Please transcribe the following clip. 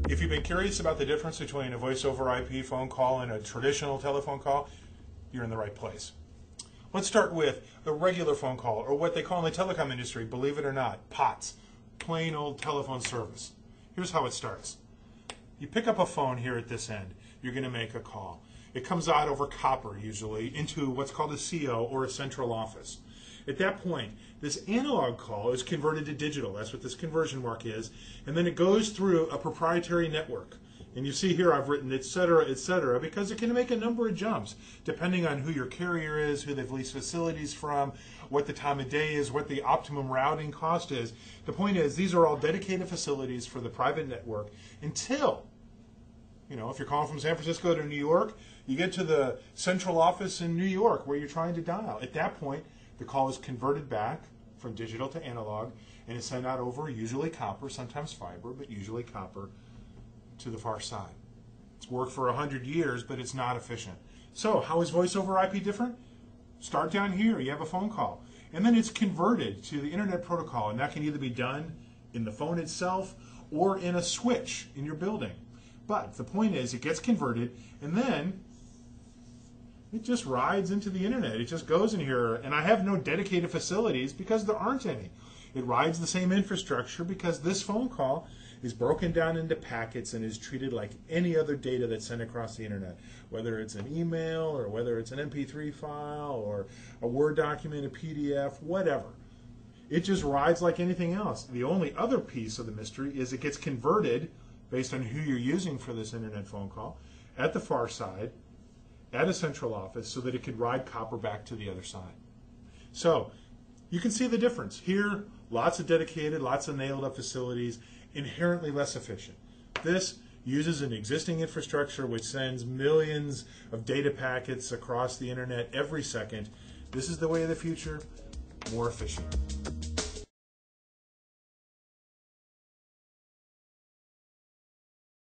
If you've been curious about the difference between a voice over IP phone call and a traditional telephone call, you're in the right place. Let's start with the regular phone call, or what they call in the telecom industry, believe it or not, POTS, plain old telephone service. Here's how it starts. You pick up a phone here at this end. You're going to make a call. It comes out over copper, usually, into what's called a CO, or a central office. At that point, this analog call is converted to digital. That's what this conversion mark is. And then it goes through a proprietary network. And you see here I've written et cetera, because it can make a number of jumps, depending on who your carrier is, who they've leased facilities from, what the time of day is, what the optimum routing cost is. The point is, these are all dedicated facilities for the private network until, if you're calling from San Francisco to New York, you get to the central office in New York where you're trying to dial. At that point, the call is converted back from digital to analog and is sent out over usually copper, sometimes fiber, but usually copper, to the far side. It's worked for 100 years, but it's not efficient. So how is voice over IP different? Start down here. You have a phone call. And then it's converted to the internet protocol, and that can either be done in the phone itself or in a switch in your building. But the point is, it gets converted, and then it just rides into the internet. It just goes in here, and I have no dedicated facilities because there aren't any. It rides the same infrastructure because this phone call is broken down into packets and is treated like any other data that's sent across the internet, whether it's an email or whether it's an MP3 file or a Word document, a PDF, whatever. It just rides like anything else. The only other piece of the mystery is it gets converted based on who you're using for this internet phone call at the far side, at a central office, so that it could ride copper back to the other side. So you can see the difference. Here, lots of dedicated, lots of nailed up facilities, inherently less efficient. This uses an existing infrastructure which sends millions of data packets across the internet every second. This is the way of the future, more efficient.